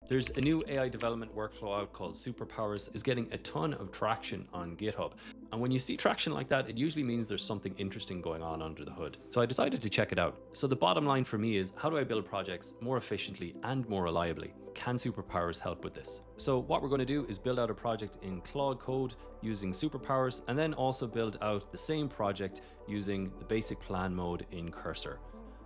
There's a new AI development workflow out called SuperPowers. Is getting a ton of traction on GitHub. And when you see traction like that, it usually means there's something interesting going on under the hood. So I decided to check it out. So the bottom line for me is, how do I build projects more efficiently and more reliably? Can SuperPowers help with this? So what we're going to do is build out a project in Claude code using SuperPowers, and then also build out the same project using the basic plan mode in Cursor.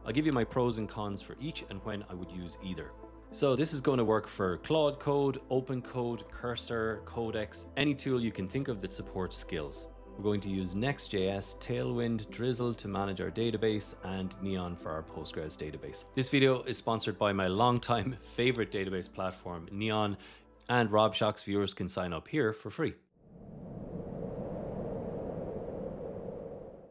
I'll give you my pros and cons for each and when I would use either. So this is going to work for Claude Code, Open Code, Cursor, Codex, any tool you can think of that supports skills. We're going to use Next.js, Tailwind, Drizzle to manage our database, and Neon for our Postgres database. This video is sponsored by my longtime favorite database platform, Neon, and RobShox viewers can sign up here for free.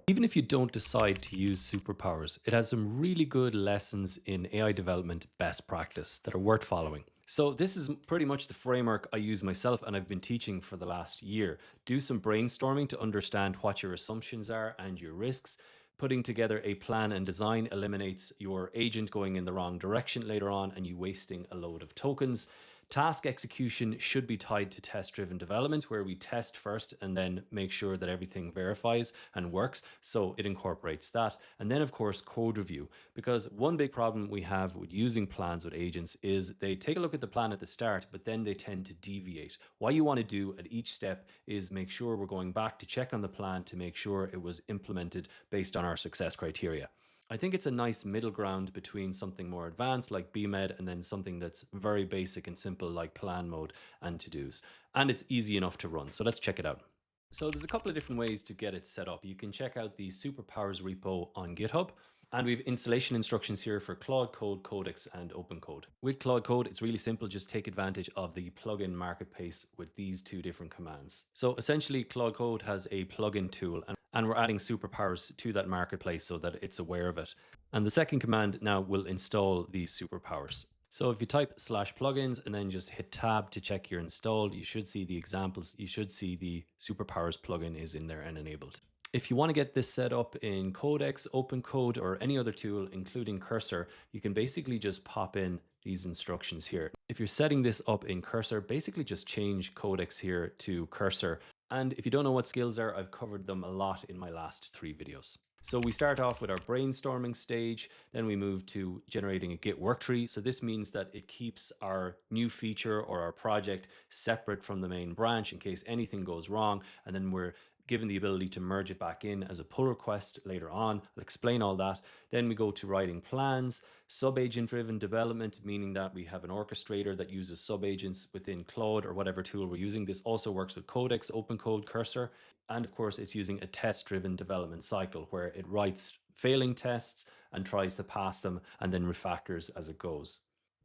Even if you don't decide to use SuperPowers, it has some really good lessons in AI development best practice that are worth following. So this is pretty much the framework I use myself and I've been teaching for the last year. Do some brainstorming to understand what your assumptions are and your risks. Putting together a plan and design eliminates your agent going in the wrong direction later on and you wasting a load of tokens. Task execution should be tied to test-driven development, where we test first and then make sure that everything verifies and works. So it incorporates that. And then of course, code review, because one big problem we have with using plans with agents is they take a look at the plan at the start, but then they tend to deviate. What you want to do at each step is make sure we're going back to check on the plan to make sure it was implemented based on our success criteria. I think it's a nice middle ground between something more advanced like BMed and then something that's very basic and simple like plan mode and to-dos. And it's easy enough to run. So let's check it out. So there's a couple of different ways to get it set up. You can check out the SuperPowers repo on GitHub. And we have installation instructions here for Claude Code, Codex, and Open Code. With Claude Code, it's really simple. Just take advantage of the plugin marketplace with these two different commands. So essentially, Claude Code has a plugin tool, and we're adding SuperPowers to that marketplace so that it's aware of it. And the second command now will install these SuperPowers. So if you type /plugins and then just hit tab to check you're installed, you should see the examples. You should see the SuperPowers plugin is in there and enabled. If you want to get this set up in Codex, Open Code, or any other tool, including Cursor, you can basically just pop in these instructions here. If you're setting this up in Cursor, basically just change Codex here to Cursor. And if you don't know what skills are, I've covered them a lot in my last 3 videos. So we start off with our brainstorming stage, then we move to generating a Git worktree. So this means that it keeps our new feature or our project separate from the main branch in case anything goes wrong. And then we're given the ability to merge it back in as a pull request later on. I'll explain all that. Then we go to writing plans, sub-agent driven development, meaning that we have an orchestrator that uses sub-agents within Claude or whatever tool we're using. This also works with Codex, Open Code, Cursor. And of course, it's using a test-driven development cycle where it writes failing tests and tries to pass them and then refactors as it goes.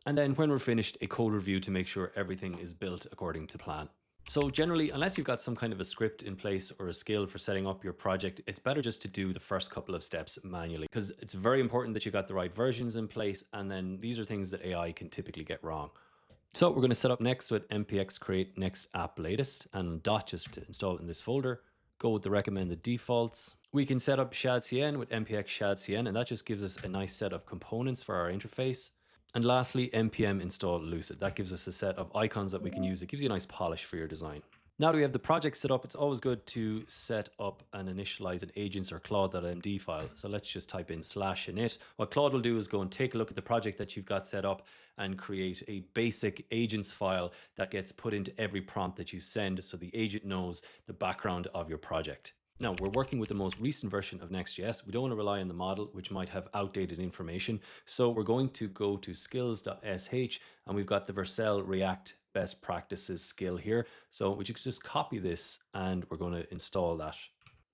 And then when we're finished, a code review to make sure everything is built according to plan. So generally, unless you've got some kind of a script in place or a skill for setting up your project, it's better just to do the first couple of steps manually, because it's very important that you got the right versions in place. And then these are things that AI can typically get wrong. So we're going to set up next with npx create next app latest and dot just to install it in this folder. Go with the recommended defaults. We can set up shadcn with npx shadcn, and that just gives us a nice set of components for our interface. And lastly, npm install Lucid. That gives us a set of icons that we can use. It gives you a nice polish for your design. Now that we have the project set up, it's always good to set up and initialize an agents or claude.md file. So let's just type in /init. What Claude will do is go and take a look at the project that you've got set up and create a basic agents file that gets put into every prompt that you send so the agent knows the background of your project. Now, we're working with the most recent version of Next.js. We don't want to rely on the model, which might have outdated information. So we're going to go to skills.sh, and we've got the Vercel React best practices skill here. So we just copy this and we're going to install that.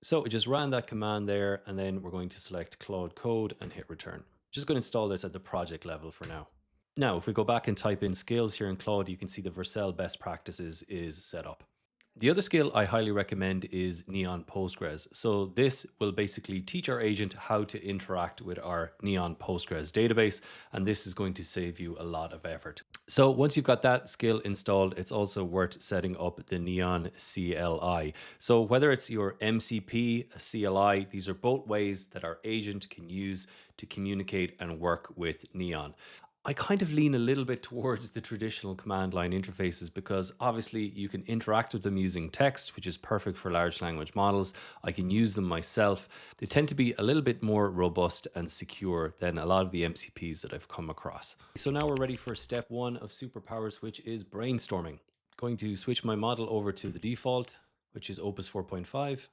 So we just ran that command there, and then we're going to select Claude Code and hit return. Just going to install this at the project level for now. Now, if we go back and type in skills here in Claude, you can see the Vercel best practices is set up. The other skill I highly recommend is Neon Postgres. So this will basically teach our agent how to interact with our Neon Postgres database, and this is going to save you a lot of effort. So once you've got that skill installed, it's also worth setting up the Neon CLI. So whether it's your MCP, a CLI, these are both ways that our agent can use to communicate and work with Neon. I kind of lean a little bit towards the traditional command line interfaces because obviously you can interact with them using text, which is perfect for large language models. I can use them myself. They tend to be a little bit more robust and secure than a lot of the MCPs that I've come across. So now we're ready for step one of SuperPowers, which is brainstorming. Going to switch my model over to the default, which is Opus 4.5.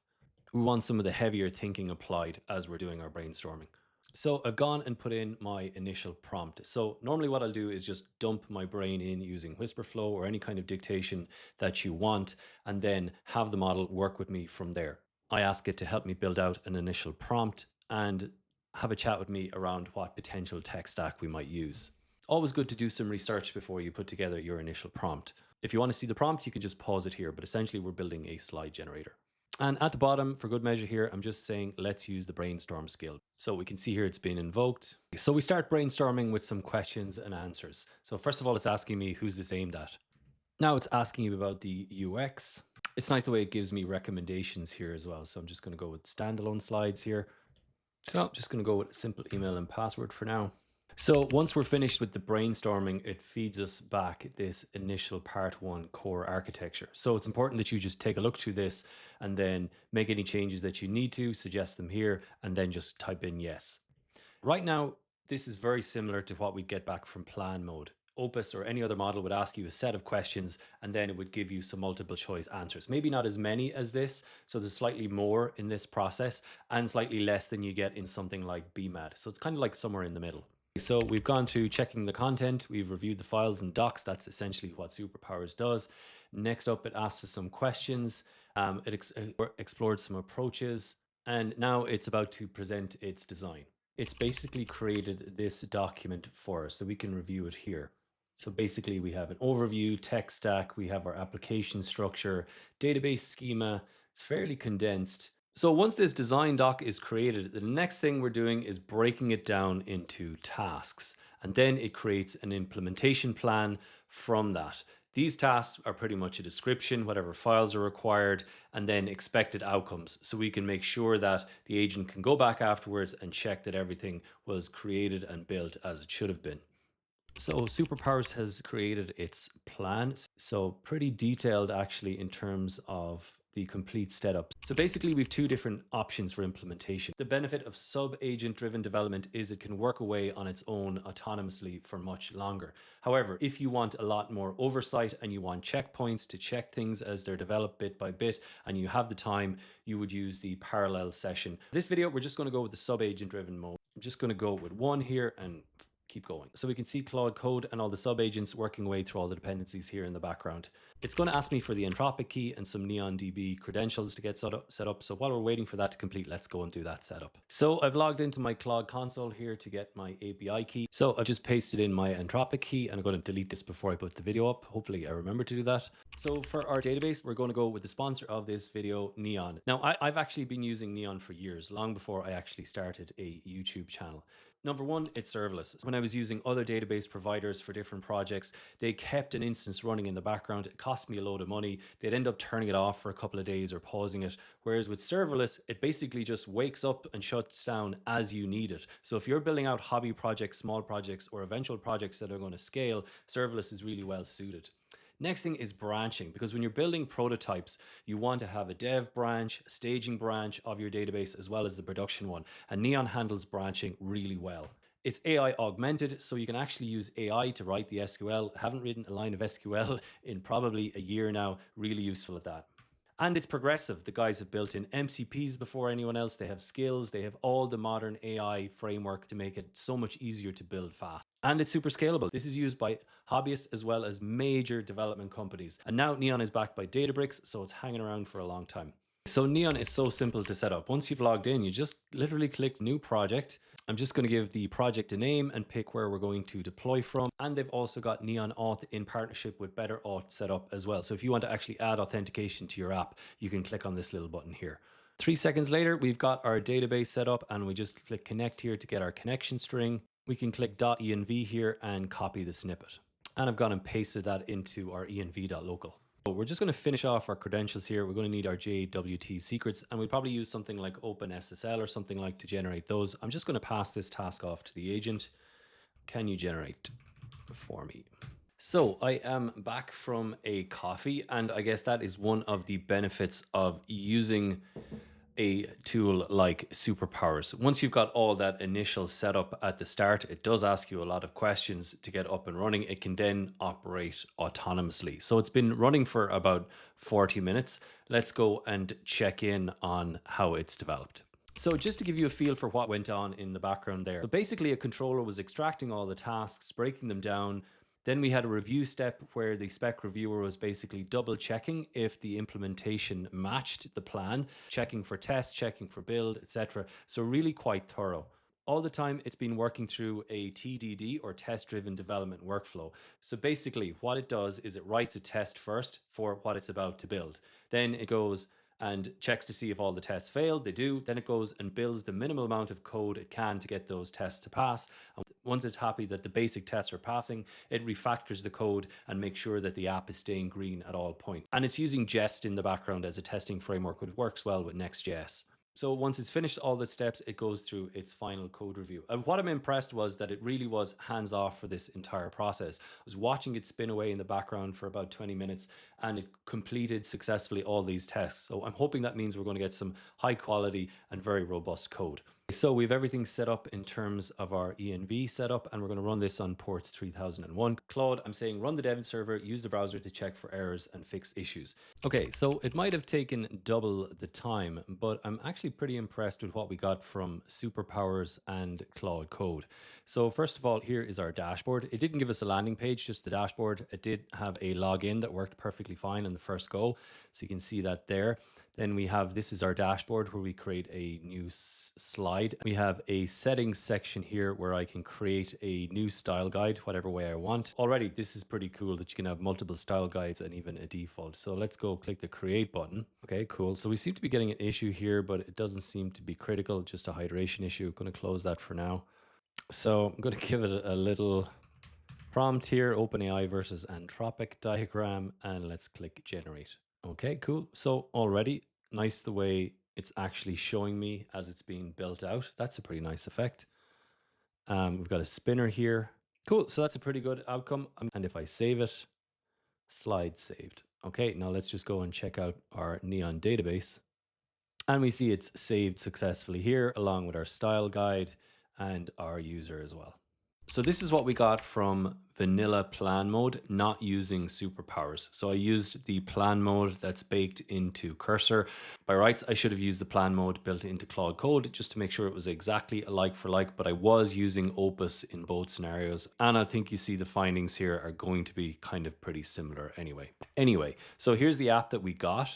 We want some of the heavier thinking applied as we're doing our brainstorming. So I've gone and put in my initial prompt. So normally what I'll do is just dump my brain in using Whisperflow or any kind of dictation that you want, and then have the model work with me from there. I ask it to help me build out an initial prompt and have a chat with me around what potential tech stack we might use. Always good to do some research before you put together your initial prompt. If you want to see the prompt, you can just pause it here, but essentially we're building a slide generator. And at the bottom, for good measure here, I'm just saying, let's use the brainstorm skill. So we can see here it's been invoked. So we start brainstorming with some questions and answers. So first of all, it's asking me, who's this aimed at? Now it's asking you about the UX. It's nice the way it gives me recommendations here as well. So I'm just going to go with standalone slides here. So I'm just going to go with a simple email and password for now. So once we're finished with the brainstorming, it feeds us back this initial part one core architecture. So it's important that you just take a look through this and then make any changes that you need to, suggest them here, and then just type in yes. Right now, this is very similar to what we get back from plan mode. Opus or any other model would ask you a set of questions and then it would give you some multiple choice answers. Maybe not as many as this, so there's slightly more in this process and slightly less than you get in something like BMAT. So it's kind of like somewhere in the middle. So we've gone through checking the content, we've reviewed the files and docs. That's essentially what SuperPowers does. Next up, it asks us some questions. It explored some approaches, and now it's about to present its design. It's basically created this document for us, so we can review it here. So basically we have an overview, tech stack, we have our application structure, database schema. It's fairly condensed. So once this design doc is created, the next thing we're doing is breaking it down into tasks. And then it creates an implementation plan from that. These tasks are pretty much a description, whatever files are required, and then expected outcomes. So we can make sure that the agent can go back afterwards and check that everything was created and built as it should have been. So SuperPowers has created its plan. So pretty detailed actually in terms of the complete setup. So basically we have two different options for implementation. The benefit of sub-agent driven development is it can work away on its own autonomously for much longer. However, if you want a lot more oversight and you want checkpoints to check things as they're developed bit by bit and you have the time, you would use the parallel session. This video, we're just going to go with the sub-agent driven mode. I'm just going to go with one here and keep going. So we can see Claude code and all the sub-agents working away through all the dependencies here in the background. It's going to ask me for the Antrropic key and some NeonDB credentials to get set up. So while we're waiting for that to complete, let's go and do that setup. So I've logged into my Claude console here to get my API key. So I've just pasted in my Antrropic key and I'm going to delete this before I put the video up. Hopefully I remember to do that. So for our database, we're going to go with the sponsor of this video, Neon. Now I've actually been using Neon for years, long before I actually started a YouTube channel. Number one, it's serverless. When I was using other database providers for different projects, they kept an instance running in the background. It cost me a load of money. They'd end up turning it off for a couple of days or pausing it. Whereas with serverless, it basically just wakes up and shuts down as you need it. So if you're building out hobby projects, small projects, or eventual projects that are going to scale, serverless is really well suited. Next thing is branching, because when you're building prototypes, you want to have a dev branch, a staging branch of your database, as well as the production one. And Neon handles branching really well. It's AI augmented, so you can actually use AI to write the SQL. I haven't written a line of SQL in probably a year now. Really useful at that. And it's progressive. The guys have built in MCPs before anyone else. They have skills. They have all the modern AI framework to make it so much easier to build fast. And it's super scalable. This is used by hobbyists as well as major development companies. And now Neon is backed by Databricks, so it's hanging around for a long time. So Neon is so simple to set up. Once you've logged in, you just literally click New Project. I'm just going to give the project a name and pick where we're going to deploy from. And they've also got Neon Auth in partnership with Better Auth set up as well. So if you want to actually add authentication to your app, you can click on this little button here. 3 seconds later, we've got our database set up and we just click connect here to get our connection string. We can click .env here and copy the snippet. And I've gone and pasted that into our env.local. So we're just going to finish off our credentials here. We're going to need our JWT secrets, and we'll probably use something like OpenSSL or something like to generate those. I'm just going to pass this task off to the agent. can you generate for me? So I am back from a coffee, and I guess that is one of the benefits of using a tool like SuperPowers. Once you've got all that initial setup at the start, it does ask you a lot of questions to get up and running. It can then operate autonomously. So it's been running for about 40 minutes. Let's go and check in on how it's developed. So just to give you a feel for what went on in the background there. So basically a controller was extracting all the tasks, breaking them down. Then we had a review step where the spec reviewer was basically double checking if the implementation matched the plan, checking for tests, checking for build, etc. So really quite thorough. All the time it's been working through a TDD or test-driven development workflow. So basically what it does is it writes a test first for what it's about to build. Then it goes and checks to see if all the tests failed. They do. Then it goes and builds the minimal amount of code it can to get those tests to pass. And once it's happy that the basic tests are passing, it refactors the code and makes sure that the app is staying green at all points. And it's using Jest in the background as a testing framework, which works well with Next.js. So once it's finished all the steps, it goes through its final code review. And what I'm impressed was that it really was hands off for this entire process. I was watching it spin away in the background for about 20 minutes and it completed successfully all these tests. So I'm hoping that means we're going to get some high quality and very robust code. So we have everything set up in terms of our env setup, and we're going to run this on port 3001. Claude, I'm saying run the dev server, use the browser to check for errors and fix issues. Okay, so it might have taken double the time, but I'm actually pretty impressed with what we got from SuperPowers and Claude Code. So first of all, here is our dashboard. It didn't give us a landing page, just the dashboard. It did have a login that worked perfectly fine on the first go. So you can see that there. Then we have, this is our dashboard where we create a new slide. We have a settings section here where I can create a new style guide, whatever way I want. Already, this is pretty cool that you can have multiple style guides and even a default. So let's go click the create button. Okay, cool. So we seem to be getting an issue here, but it doesn't seem to be critical, just a hydration issue. I'm going to close that for now. So I'm going to give it a little prompt here, OpenAI versus Antrropic diagram, and let's click generate. Okay, cool. So already nice the way it's actually showing me as it's being built out. That's a pretty nice effect. We've got a spinner here. Cool. So that's a pretty good outcome. And if I save it, slide saved. Okay, now let's just go and check out our Neon database. And we see it's saved successfully here along with our style guide and our user as well. So this is what we got from vanilla plan mode, not using SuperPowers. So I used the plan mode that's baked into Cursor. By rights, I should have used the plan mode built into Claude Code just to make sure it was exactly a like for like, but I was using Opus in both scenarios. And I think you see the findings here are going to be kind of pretty similar anyway. So here's the app that we got.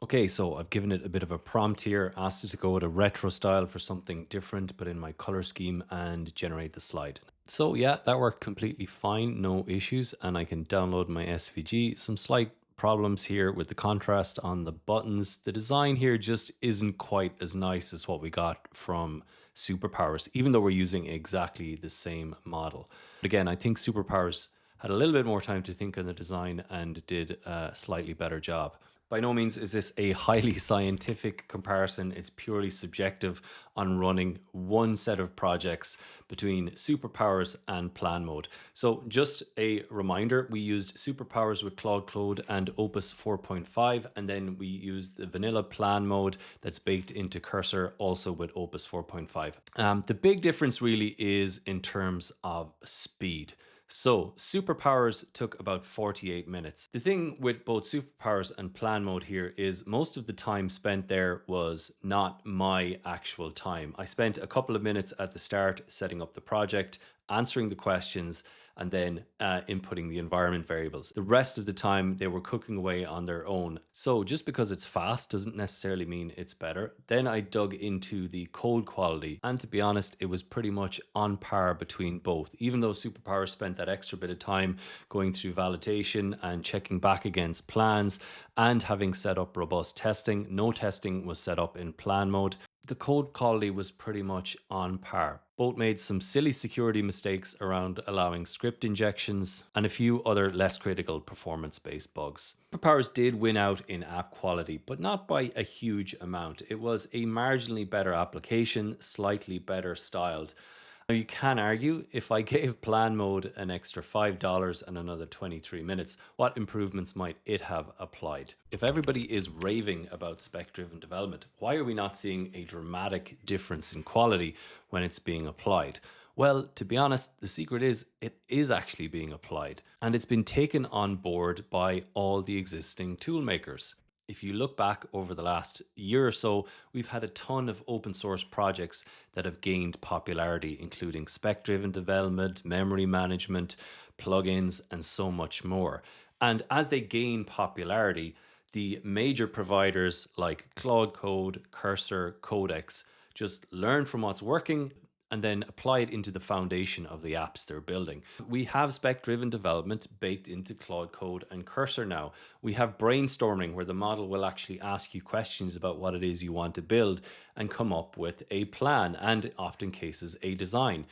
Okay, so I've given it a bit of a prompt here, asked it to go with a retro style for something different, but in my color scheme, and generate the slide. So yeah, that worked completely fine, no issues, and I can download my SVG. Some slight problems here with the contrast on the buttons. The design here just isn't quite as nice as what we got from SuperPowers, even though we're using exactly the same model. But again, I think SuperPowers had a little bit more time to think on the design and did a slightly better job. By no means is this a highly scientific comparison. It's purely subjective on running one set of projects between SuperPowers and plan mode. So just a reminder, we used SuperPowers with Claude Code and Opus 4.5, and then we used the vanilla plan mode that's baked into Cursor also with Opus 4.5. The big difference really is in terms of speed. So SuperPowers took about 48 minutes. The thing with both SuperPowers and plan mode here is most of the time spent there was not my actual time. I spent a couple of minutes at the start setting up the project, answering the questions, and then inputting the environment variables. The rest of the time they were cooking away on their own. So just because it's fast doesn't necessarily mean it's better. Then I dug into the code quality, and to be honest, it was pretty much on par between both. Even though SuperPower spent that extra bit of time going through validation and checking back against plans and having set up robust testing, no testing was set up in plan mode. The code quality was pretty much on par. Both made some silly security mistakes around allowing script injections and a few other less critical performance-based bugs. SuperPowers did win out in app quality, but not by a huge amount. It was a marginally better application, slightly better styled. Now, you can argue if I gave plan mode an extra $5 and another 23 minutes, what improvements might it have applied? If everybody is raving about spec driven development, why are we not seeing a dramatic difference in quality when it's being applied? Well, to be honest, the secret is it is actually being applied and it's been taken on board by all the existing tool makers. If you look back over the last year or so, we've had a ton of open source projects that have gained popularity, including spec driven development, memory management, plugins, and so much more. And as they gain popularity, the major providers like Claude Code, Cursor, Codex just learn from what's working and then apply it into the foundation of the apps they're building. We have spec driven development baked into Claude Code and Cursor now. We have brainstorming where the model will actually ask you questions about what it is you want to build and come up with a plan and, often cases, a design.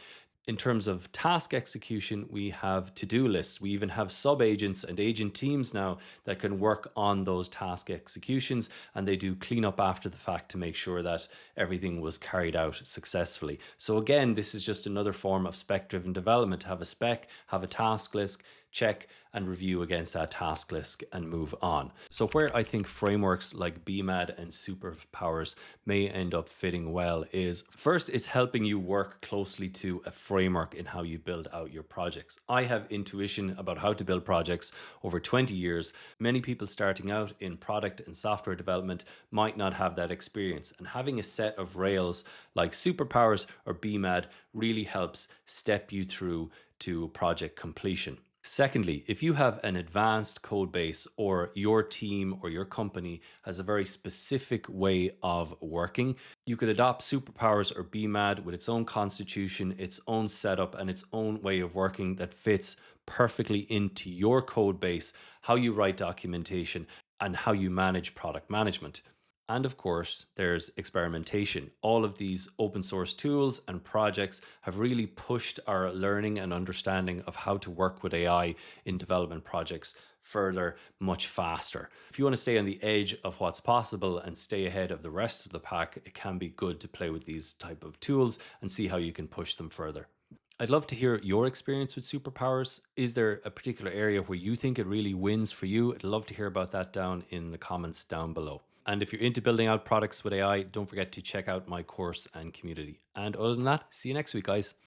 In terms of task execution, we have to-do lists. We even have sub-agents and agent teams now that can work on those task executions, and they do cleanup after the fact to make sure that everything was carried out successfully. So again, this is just another form of spec-driven development. Have a spec, have a task list, check and review against that task list and move on. So where I think frameworks like BMAD and SuperPowers may end up fitting well is first, it's helping you work closely to a framework in how you build out your projects. I have intuition about how to build projects over 20 years. Many people starting out in product and software development might not have that experience, and having a set of rails like SuperPowers or BMAD really helps step you through to project completion. Secondly, if you have an advanced code base or your team or your company has a very specific way of working, you could adopt SuperPowers or BMAD with its own constitution, its own setup, and its own way of working that fits perfectly into your code base, how you write documentation, and how you manage product management. And of course, there's experimentation. All of these open source tools and projects have really pushed our learning and understanding of how to work with AI in development projects further much faster. If you want to stay on the edge of what's possible and stay ahead of the rest of the pack, it can be good to play with these type of tools and see how you can push them further. I'd love to hear your experience with superpowers. Is there a particular area where you think it really wins for you? I'd love to hear about that down in the comments down below. And if you're into building out products with AI, don't forget to check out my course and community. And other than that, see you next week, guys.